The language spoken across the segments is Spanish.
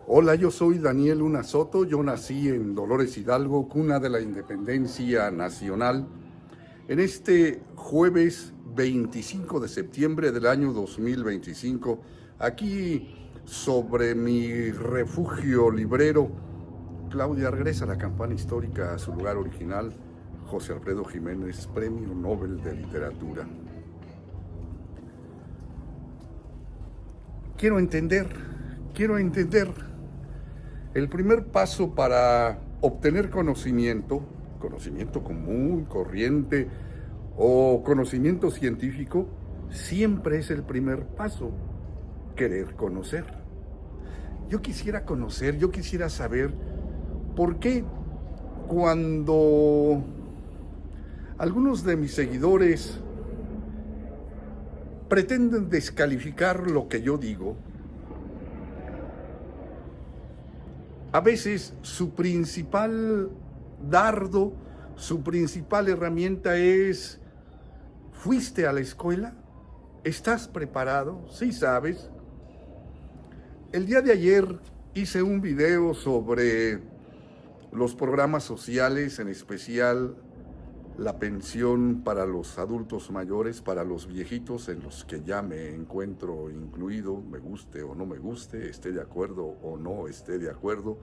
Hola, yo soy Daniel Luna Soto. Yo nací en Dolores Hidalgo, cuna de la independencia nacional, en este jueves 25 de septiembre del año 2025, aquí sobre mi refugio librero. Claudia, regresa la campana histórica a su lugar original. José Alfredo Jiménez, Premio Nobel de Literatura. Quiero entender. El primer paso para obtener conocimiento común, corriente o conocimiento científico, siempre es el primer paso, querer conocer. Yo quisiera saber por qué cuando algunos de mis seguidores pretenden descalificar lo que yo digo, a veces su principal dardo, su principal herramienta es: ¿fuiste a la escuela? ¿Estás preparado? ¿Sí sabes? El día de ayer hice un video sobre los programas sociales, en especial la pensión para los adultos mayores, para los viejitos, en los que ya me encuentro incluido, me guste o no me guste, esté de acuerdo o no esté de acuerdo,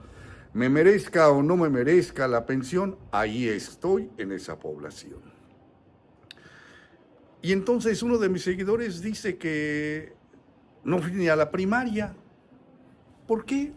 me merezca o no me merezca la pensión, ahí estoy en esa población. Y entonces uno de mis seguidores dice que no fui ni a la primaria. ¿Por qué?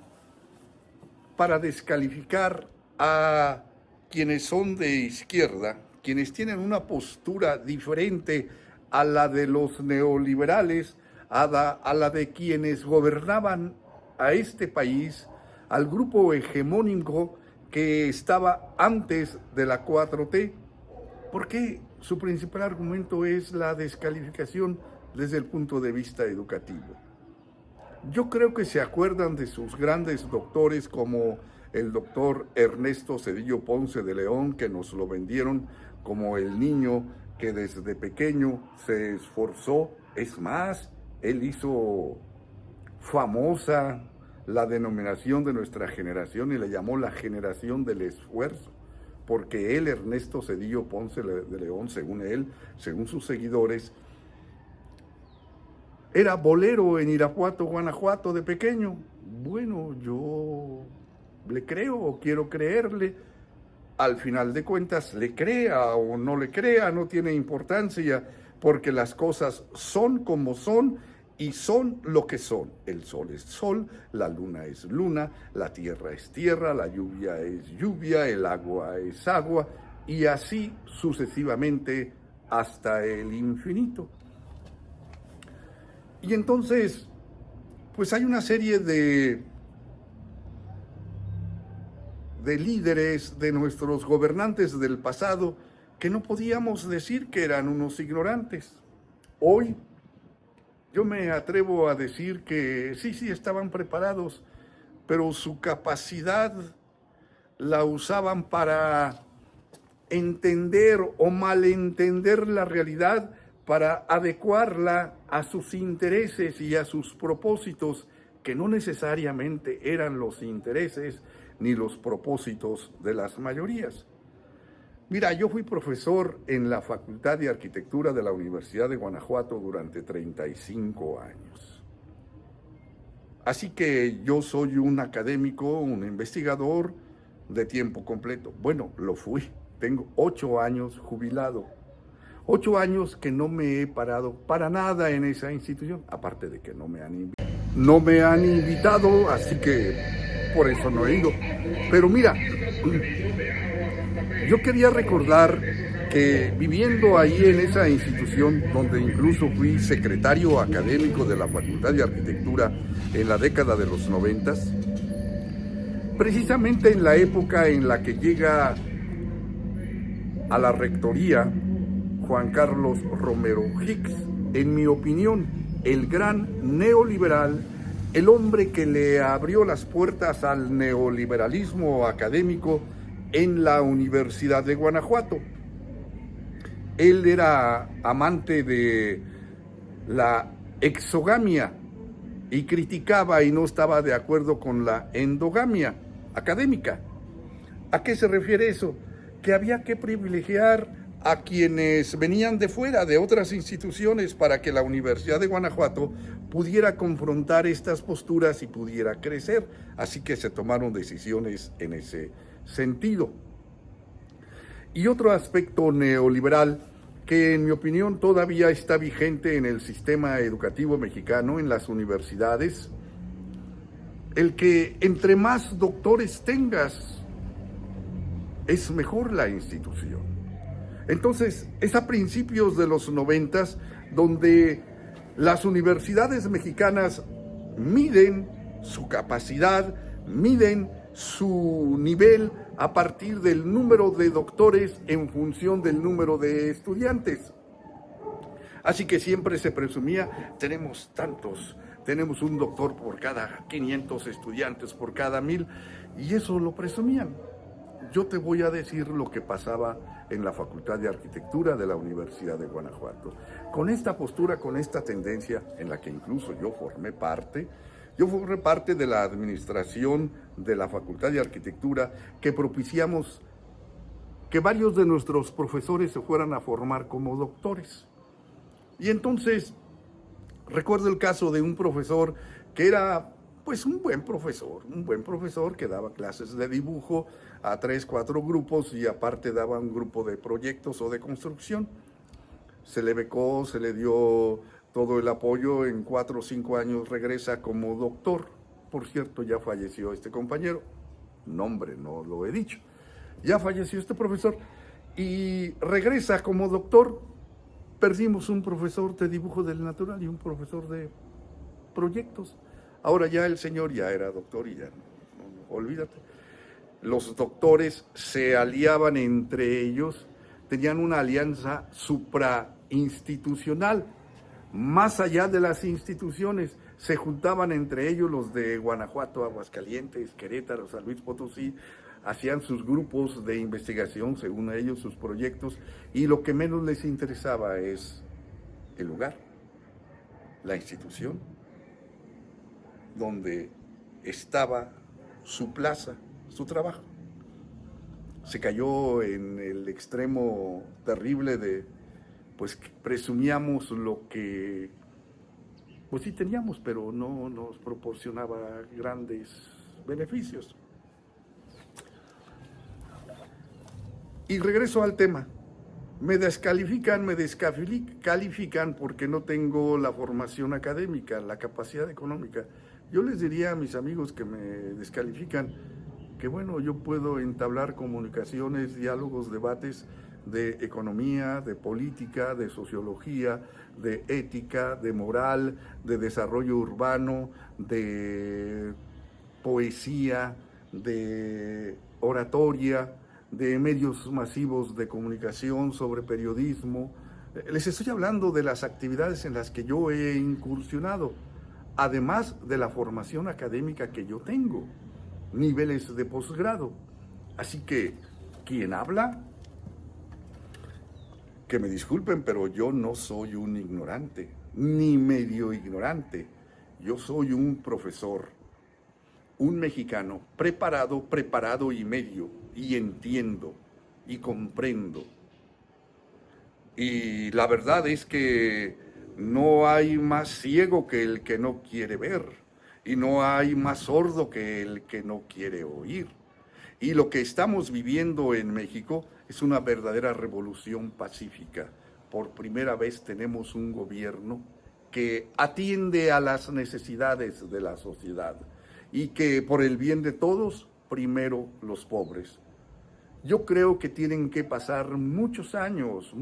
Para descalificar a quienes son de izquierda, quienes tienen una postura diferente a la de los neoliberales, a la de quienes gobernaban a este país, al grupo hegemónico que estaba antes de la 4T. ¿Por qué? Su principal argumento es la descalificación desde el punto de vista educativo. Yo creo que se acuerdan de sus grandes doctores como el doctor Ernesto Zedillo Ponce de León, que nos lo vendieron como el niño que desde pequeño se esforzó. Es más, él hizo famosa la denominación de nuestra generación y le llamó la generación del esfuerzo, porque él, Ernesto Zedillo Ponce de León, según él, según sus seguidores, era bolero en Irapuato, Guanajuato, de pequeño. Bueno, yo le creo o quiero creerle. Al final de cuentas, le crea o no le crea, no tiene importancia, porque las cosas son como son y son lo que son. El sol es sol, la luna es luna, la tierra es tierra, la lluvia es lluvia, el agua es agua, y así sucesivamente hasta el infinito. Y entonces, pues hay una serie de líderes, de nuestros gobernantes del pasado, que no podíamos decir que eran unos ignorantes. Hoy yo me atrevo a decir que sí estaban preparados, pero su capacidad la usaban para entender o malentender la realidad, para adecuarla a sus intereses y a sus propósitos, que no necesariamente eran los intereses ni los propósitos de las mayorías. Mira, yo fui profesor en la Facultad de Arquitectura de la Universidad de Guanajuato durante 35 años. Así que yo soy un académico, un investigador de tiempo completo. Bueno, lo fui. Tengo 8 años jubilado. 8 años que no me he parado para nada en esa institución, aparte de que no me han invitado, así que por eso no he ido. Pero mira, yo quería recordar que viviendo ahí en esa institución, donde incluso fui secretario académico de la Facultad de Arquitectura en la década de los 90, precisamente en la época en la que llega a la rectoría Juan Carlos Romero Hicks, en mi opinión, el gran neoliberal, el hombre que le abrió las puertas al neoliberalismo académico en la Universidad de Guanajuato. Él era amante de la exogamia, y criticaba y no estaba de acuerdo con la endogamia académica. ¿A qué se refiere eso? Que había que privilegiar a quienes venían de fuera, de otras instituciones, para que la Universidad de Guanajuato pudiera confrontar estas posturas y pudiera crecer. Así que se tomaron decisiones en ese sentido. Y otro aspecto neoliberal que en mi opinión todavía está vigente en el sistema educativo mexicano, en las universidades, el que entre más doctores tengas, es mejor la institución. Entonces, es a principios de los 90 donde las universidades mexicanas miden su capacidad, miden su nivel a partir del número de doctores en función del número de estudiantes. Así que siempre se presumía, tenemos tantos, tenemos un doctor por cada 500 estudiantes, por cada 1000, y eso lo presumían. Yo te voy a decir lo que pasaba en la Facultad de Arquitectura de la Universidad de Guanajuato. Con esta postura, con esta tendencia, en la que incluso yo formé parte de la administración de la Facultad de Arquitectura, que propiciamos que varios de nuestros profesores se fueran a formar como doctores. Y entonces, recuerdo el caso de un profesor que era pues un buen profesor que daba clases de dibujo a 3, 4 grupos y aparte daba un grupo de proyectos o de construcción. Se le becó, se le dio todo el apoyo, en 4 o 5 años regresa como doctor. Por cierto, ya falleció este compañero, nombre no lo he dicho. Ya falleció este profesor y regresa como doctor. Perdimos un profesor de dibujo del natural y un profesor de proyectos. Ahora ya el señor ya era doctor y ya, no, olvídate. Los doctores se aliaban entre ellos, tenían una alianza suprainstitucional, más allá de las instituciones, se juntaban entre ellos los de Guanajuato, Aguascalientes, Querétaro, San Luis Potosí, hacían sus grupos de investigación, según ellos, sus proyectos, y lo que menos les interesaba es el lugar, la institución, donde estaba su plaza, su trabajo. Se cayó en el extremo terrible de, pues, que presumíamos lo que, pues sí teníamos, pero no nos proporcionaba grandes beneficios. Y regreso al tema. Me descalifican porque no tengo la formación académica, la capacidad económica. Yo les diría a mis amigos que me descalifican que bueno, yo puedo entablar comunicaciones, diálogos, debates de economía, de política, de sociología, de ética, de moral, de desarrollo urbano, de poesía, de oratoria, de medios masivos de comunicación, sobre periodismo. Les estoy hablando de las actividades en las que yo he incursionado, además de la formación académica que yo tengo, niveles de posgrado. Así que, ¿quién habla? Que me disculpen, pero yo no soy un ignorante, ni medio ignorante. Yo soy un profesor, un mexicano preparado y medio, y entiendo, y comprendo. Y la verdad es que no hay más ciego que el que no quiere ver, y no hay más sordo que el que no quiere oír. Y lo que estamos viviendo en México es una verdadera revolución pacífica. Por primera vez tenemos un gobierno que atiende a las necesidades de la sociedad y que por el bien de todos, primero los pobres. Yo creo que tienen que pasar muchos años,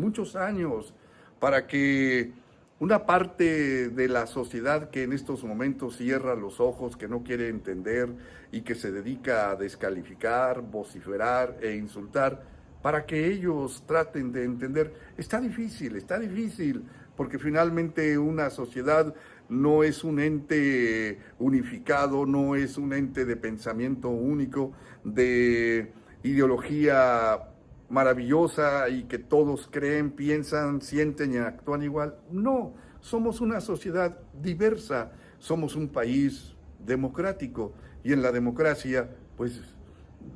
para que una parte de la sociedad que en estos momentos cierra los ojos, que no quiere entender y que se dedica a descalificar, vociferar e insultar, para que ellos traten de entender. Está difícil, porque finalmente una sociedad no es un ente unificado, no es un ente de pensamiento único, de ideología maravillosa y que todos creen, piensan, sienten y actúan igual. No, somos una sociedad diversa, somos un país democrático y en la democracia, pues,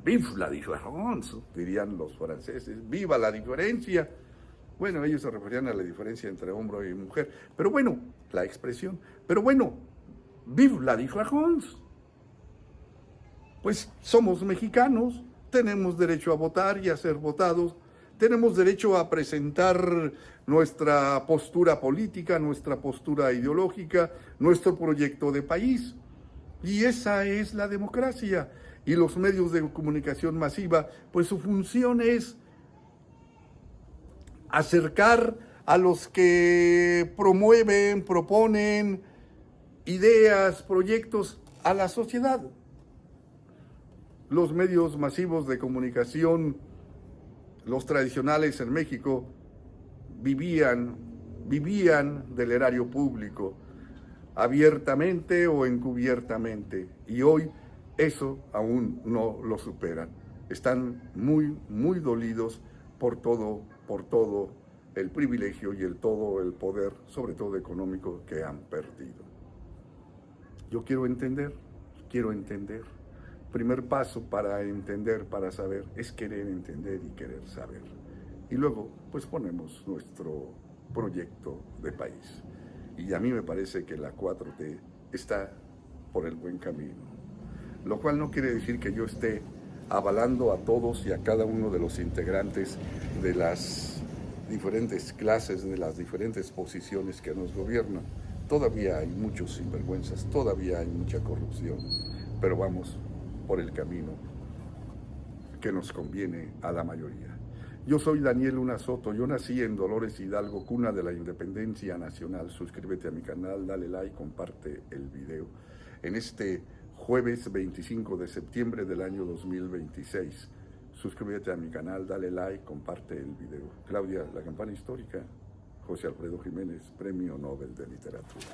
vive la différence, dirían los franceses, viva la diferencia. Bueno, ellos se referían a la diferencia entre hombre y mujer, pero bueno, la expresión, pero bueno, vive la différence. Pues somos mexicanos, tenemos derecho a votar y a ser votados, tenemos derecho a presentar nuestra postura política, nuestra postura ideológica, nuestro proyecto de país. Y esa es la democracia. Y los medios de comunicación masiva, pues su función es acercar a los que promueven, proponen ideas, proyectos a la sociedad. Los medios masivos de comunicación, los tradicionales en México, vivían del erario público, abiertamente o encubiertamente, y hoy eso aún no lo superan. Están muy dolidos por todo el privilegio y todo el poder, sobre todo económico, que han perdido. Yo quiero entender. Primer paso para entender, para saber, es querer entender y querer saber. Y luego, pues ponemos nuestro proyecto de país. Y a mí me parece que la 4T está por el buen camino. Lo cual no quiere decir que yo esté avalando a todos y a cada uno de los integrantes de las diferentes clases, de las diferentes posiciones que nos gobiernan. Todavía hay muchos sinvergüenzas, todavía hay mucha corrupción, pero vamos por el camino que nos conviene a la mayoría. Yo soy Daniel Luna Soto, yo nací en Dolores Hidalgo, cuna de la independencia nacional. Suscríbete a mi canal, dale like, comparte el video. En este jueves 25 de septiembre del año 2026, suscríbete a mi canal, dale like, comparte el video. Claudia, la campana histórica, José Alfredo Jiménez, Premio Nobel de Literatura.